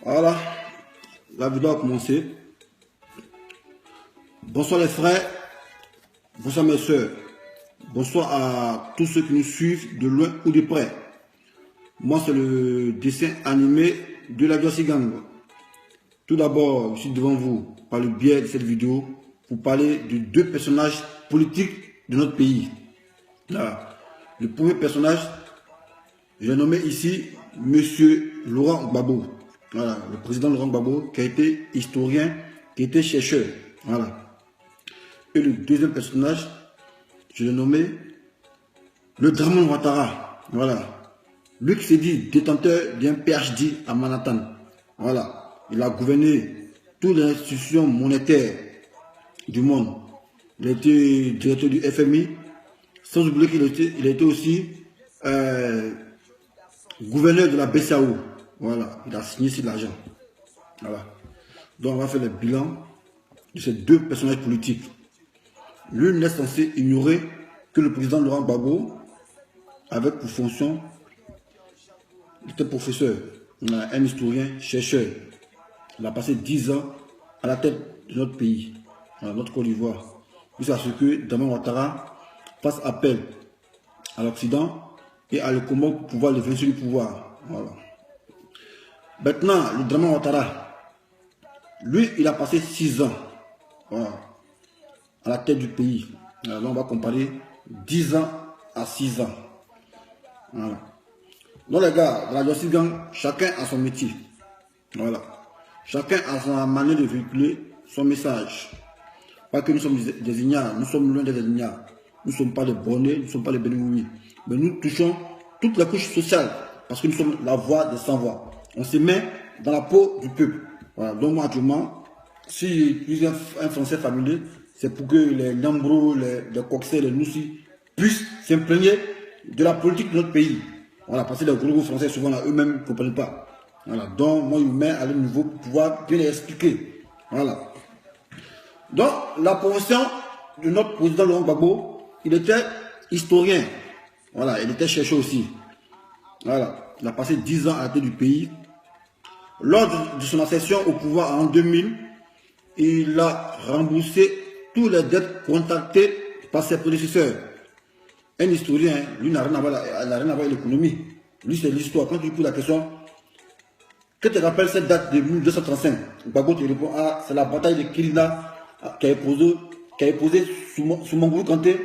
Voilà, la vidéo a commencé. Bonsoir les frères, bonsoir mes soeurs, bonsoir à tous ceux qui nous suivent de loin ou de près. Moi c'est le dessin animé de la Diossi Gang. Tout d'abord, je suis devant vous par le biais de cette vidéo pour parler de deux personnages politiques de notre pays. Là, le premier personnage, j'ai nommé ici Monsieur Laurent Gbagbo. Voilà, le président Laurent Gbagbo qui a été historien, qui était chercheur. Voilà. Et le deuxième personnage, je l'ai nommé le Dramane Ouattara. Voilà. Lui qui s'est dit détenteur d'un PhD à Manhattan. Voilà. Il a gouverné toutes les institutions monétaires du monde. Il a été directeur du FMI. Sans oublier qu'il a été aussi gouverneur de la BCAO. Voilà. Il a signé sur l'argent. Voilà. Donc on va faire le bilan de ces deux personnages politiques. L'une n'est censé ignorer que le président Laurent Gbagbo, avec pour fonction, il était professeur, un historien, chercheur. Il a passé 10 ans à la tête de notre pays, notre Côte d'Ivoire, jusqu'à ce que Dramane Ouattara fasse appel à l'Occident et à l'ECOMOG pour pouvoir le venir du pouvoir. Voilà. Maintenant, le Dramane Ouattara, lui, il a passé 6 ans. Voilà, à la tête du pays. Alors là, on va comparer 10 ans à 6 ans. Voilà. Donc les gars, dans la Diossi Gang, chacun a son métier. Voilà. Chacun a sa manière de véhiculer son message. Pas que nous sommes des ignares, nous sommes loin des ignares. Nous ne sommes pas des bonnets, nous ne sommes pas des bénévoles. Mais nous touchons toutes les couches sociales. Parce que nous sommes la voix des sans-voix. On se met dans la peau du peuple. Voilà. Donc moi actuellement, si j'utilise un français familier, c'est pour que les Lambros, les Coxais, les Noussi puissent s'imprégner de la politique de notre pays. Voilà, parce que les gros français, souvent, eux-mêmes ne comprennent pas. Voilà, donc moi, je me mets à leur niveau pour pouvoir bien les expliquer. Voilà. Donc, la profession de notre président Laurent Gbagbo, il était historien. Voilà, il était chercheur aussi. Voilà, il a passé 10 ans à la tête du pays. Lors de son accession au pouvoir en 2000, il a remboursé tous les dettes contactées par ses prédécesseurs. Un historien, lui, n'a rien à voir avec l'économie. Lui, c'est l'histoire. Quand tu lui poses la question, que te rappelle cette date de 1235? Gbagbo te répond, ah, c'est la bataille de Kirina qui a posé sous Mangolo Kanté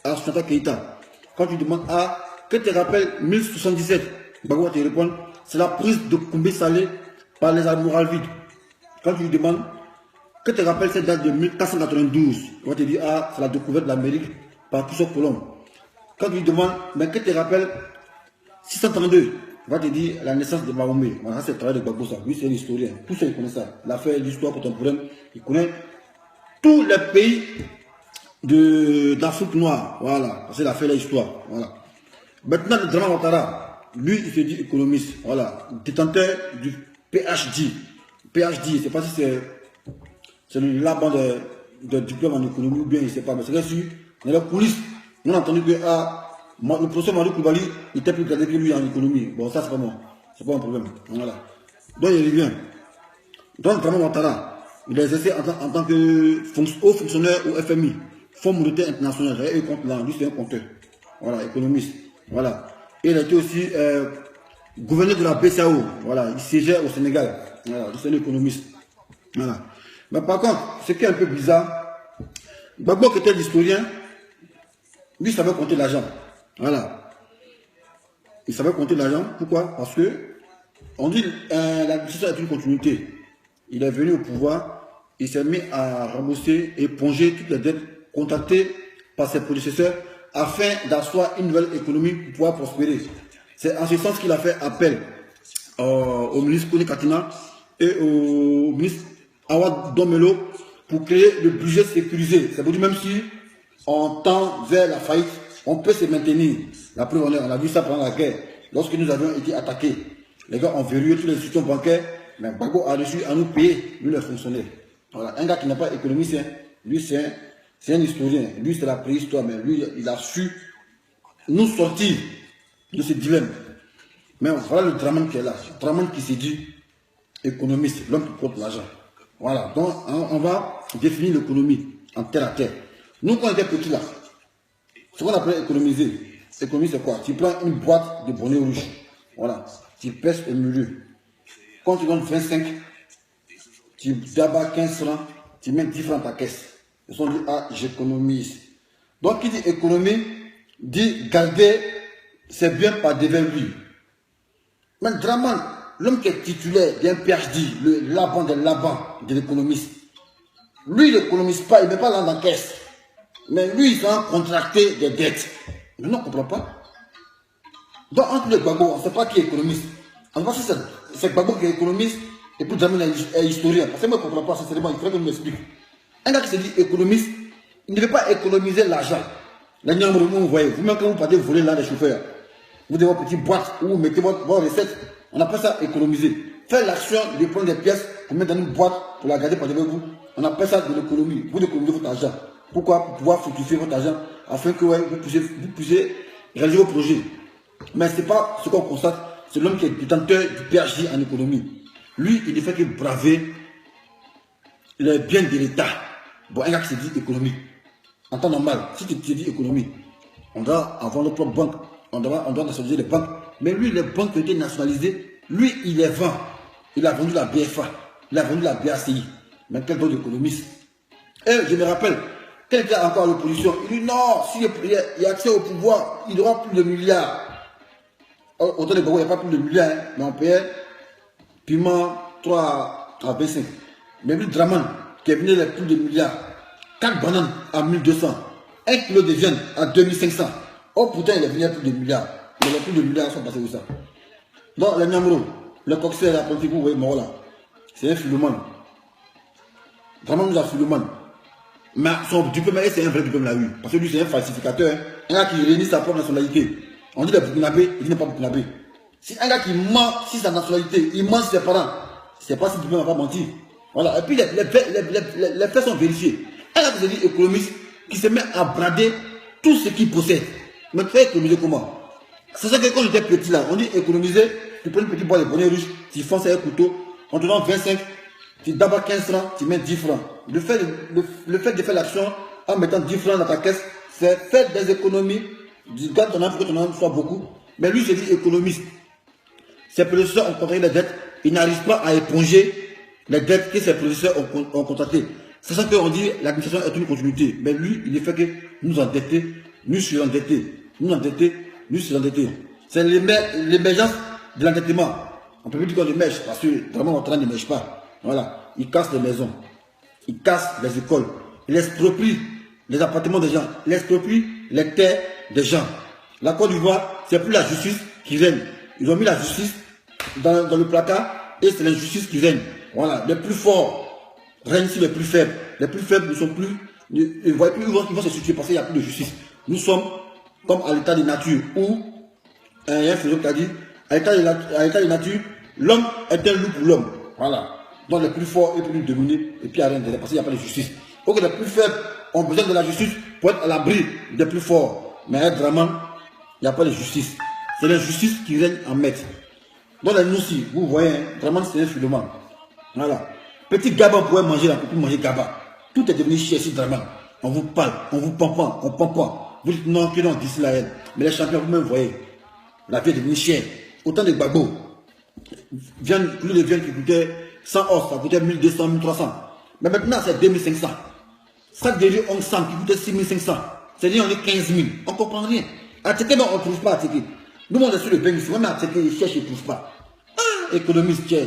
à Sunata Keïta. Quand tu demandes, ah, que te rappelle 1077? Gbagbo te répond, c'est la prise de Koumbe Salé par les Almoravides. Quand tu lui demandes, que te rappelle cette date de 1492? On va te dire, ah, c'est la découverte de l'Amérique par Christophe Colomb. Quand tu lui demandes, mais que te rappelle 632? On va te dire la naissance de Mahomet. Voilà, c'est le travail de Gbagbo, ça. Lui, c'est un historien. Tout ça, il connaît ça. Il a fait l'histoire contemporaine. Il connaît tous les pays d'Afrique noire. Voilà, parce qu'il a fait l'histoire. Voilà. Maintenant, le Dramane Ouattara, lui, il se dit économiste. Voilà, détenteur du PhD. PhD, je ne sais pas si c'est le labo de diplôme en économie ou bien, je ne sais pas. Mais c'est que si, dans les coulisses, on a entendu que le professeur Mamadou Koulibaly était plus gradé que lui en économie. Bon, ça, c'est pas moi. C'est pas un problème. Voilà. Donc, il revient. Donc, Dramane Ouattara, il a exercé en tant que haut fonctionnaire au FMI, Fonds monétaire international. Et il compte là, lui, c'est un compteur. Voilà, économiste. Voilà. Et il a été aussi gouverneur de la BCAO. Voilà, il siégeait au Sénégal. Voilà, lui, c'est un économiste. Voilà. Mais par contre, ce qui est un peu bizarre, Gbagbo qui était l'historien, lui, il savait compter l'argent. Voilà. Il savait compter l'argent. Pourquoi? Parce que, on dit, la justice est une continuité. Il est venu au pouvoir, il s'est mis à rembourser, éponger toutes les dettes contractées par ses prédécesseurs afin d'asseoir une nouvelle économie pour pouvoir prospérer. C'est en ce sens qu'il a fait appel au ministre Kone Katina et au ministre Awa Domelo pour créer le budget sécurisé. C'est pour dire même si on tend vers la faillite, on peut se maintenir. La preuve, on a vu ça pendant la guerre. Lorsque nous avions été attaqués, les gars ont verrouillé toutes les institutions bancaires, mais Gbagbo a reçu à nous payer, lui, les fonctionnaires. Voilà. Un gars qui n'est pas économiste, lui, c'est un historien. Lui, c'est la préhistoire, mais lui, il a su nous sortir de ce dilemme. Mais voilà le Dramane qui est là. Le Dramane qui s'est dit, économiste, l'homme qui compte l'argent. Voilà, donc on va définir l'économie en terre à terre. Nous, quand on était petits là, ce qu'on appelle économiser. Économie, c'est quoi? Tu prends une boîte de bonnets rouges. Voilà, tu pèses au milieu. Quand tu donnes 25, tu dabas 15 francs, tu mets 10 francs dans ta caisse. Ils sont dit, ah, j'économise. Donc, qui dit économie, dit garder ses biens par devers lui. Mais Draman, l'homme qui est titulaire d'un PhD, le Laban de l'économiste, lui, il n'économise pas, il ne met pas dans la caisse. Mais lui, il a contracté des dettes. Nous, on ne comprend pas. Donc, entre les Gbagbo, on ne sait pas qui est économiste. On ne sait pas si c'est Gbagbo qui est économiste et puis Draman est historien. Parce que moi, je ne comprends pas, sincèrement, il faudrait que je m'explique. Un gars qui se dit économiste, il ne veut pas économiser l'argent. Les gens, vous voyez, vous-même quand vous partez voler là des chauffeurs, vous devez votre petite boîte où vous mettez votre recette. On appelle ça économiser. Faire l'action de prendre des pièces pour mettre dans une boîte pour la garder par devant vous. On appelle ça de l'économie. Vous économisez votre argent. Pourquoi? Pour pouvoir fructifier votre argent afin que vous puissiez réaliser vos projets. Mais ce n'est pas ce qu'on constate. C'est l'homme qui est détenteur du PhD en économie. Lui, il ne fait que braver les biens de l'État. Bon, un gars qui se dit économie. En temps normal, si tu te dis économie, on doit avoir notre propre banque. On doit nationaliser les banques. Mais lui, les banques qui ont été nationalisées, lui, il les vend. Il a vendu la BFA. Il a vendu la BACI. Mais quel d'autre économiste? Et je me rappelle, quand il était encore à l'opposition, il dit non, s'il y a accès au pouvoir, il aura plus de milliards. Autant de Gbagbo, il n'y a pas plus de milliards, hein, mais on payait piment 3 à 25. Mais lui, Draman, qui est venu avec plus de milliards, 4 bananes à 1200, 1 kilo de viande à 2500. Oh putain, il est venu avec plus de milliards. Mais les plus de milliards sont passés où ça? Donc, les Nyamro, le coxer, la politique, vous voyez, mort là, c'est un philomane. Draman nous a philomane. Mais son diplôme, c'est un vrai diplôme là, oui. Parce que lui, c'est un falsificateur. Un gars qui réunit sa propre nationalité. On dit les Burkinabés, il n'est pas Burkinabé. Si un gars qui ment sur sa nationalité, il ment sur ses parents, c'est pas si le diplôme n'a pas menti. Voilà. Et puis les faits sont vérifiés. Un gars qui se dit économiste, qui se met à brader tout ce qu'il possède. Mais tu fais économiser comment? C'est ça que quand j'étais petit là, on dit économiser, tu prends une petite boîte de bonnets rouges, tu fonces avec un couteau, on te donne 25, tu dabas 15 francs, tu mets 10 francs. Le fait de faire l'action en mettant 10 francs dans ta caisse, c'est faire des économies. Tu gardes ton âme pour que ton âme soit beaucoup. Mais lui, je dis économiste. Ses professeurs ont contracté les dettes, il n'arrive pas à éponger les dettes que ses professeurs ont contractées. C'est ça qu'on dit l'administration est une continuité. Mais lui, il ne fait que nous endetter, nous surendettés, nous endetter, nous surendettés. C'est l'émergence de l'endettement. On peut plus dire qu'on ne mèche, parce que vraiment on ne mèche pas. Voilà. Il casse les maisons, il casse les écoles, il exproprie les appartements des gens, il exproprie les terres des gens. La Côte d'Ivoire, c'est plus la justice qui règne. Ils ont mis la justice dans le placard et c'est l'injustice qui règne. Voilà. Les plus forts règnent sur les plus faibles. Les plus faibles ne sont plus. Ils vont se situer parce qu'il n'y a plus de justice. Nous sommes comme à l'état de nature où, il y a un philosophe qui a dit, à l'état de nature, l'homme est un loup pour l'homme. Voilà. Donc les plus forts et plus dominés et puis il n'y a rien de parce qu'il n'y a pas de justice. Donc les plus faibles ont besoin de la justice pour être à l'abri des plus forts. Mais vraiment, il n'y a pas de justice. C'est l'injustice qui règne en maître. Donc nous aussi, vous voyez, hein, vraiment c'est un philomane. Voilà. Petit Gaba, on pourrait manger là, on peut manger Gaba. Tout est devenu cher ici, vraiment. On vous parle, on vous pompe, on pompe. Vous dites non, que non, d'ici là. Mais les champions, vous-même voyez, la vie est devenue chère. Autant de Gbagbo. Plus de viande qui coûtait 100 os, ça coûtait 1200, 1300. Mais maintenant, c'est 2500. Ça devient 1100 qui coûtait 6500. C'est-à-dire, on est 15 000. On ne comprend rien. À Teke, on ne trouve pas à Teke. Nous, on est sur le bain ici. Même à Teke, ils cherchent, ils ne trouvent pas. Ah, économiste, tiens.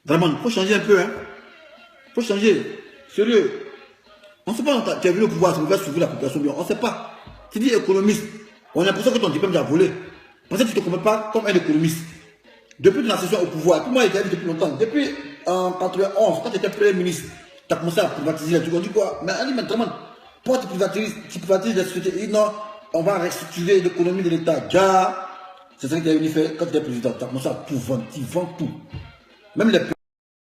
Vraiment, il faut changer un peu. Il faut changer. Sérieux. On ne sait pas, tu as vu le pouvoir, tu veux suivre la population bien. On ne sait pas. Tu dis économiste. On a l'impression que ton diplôme t'a volé. Parce que tu ne te comprends pas comme un économiste. Depuis ton accession au pouvoir, tout le monde a été depuis longtemps. Depuis en 91, quand tu étais Premier ministre, tu as commencé à privatiser les trucs. On dit quoi? Mais allez, maintenant, pourquoi tu privatises les sociétés? Il dit non, on va restructurer l'économie de l'État. C'est ça que tu as venu faire quand tu étais président. Tu as commencé à tout vendre. Tu vends tout. Même les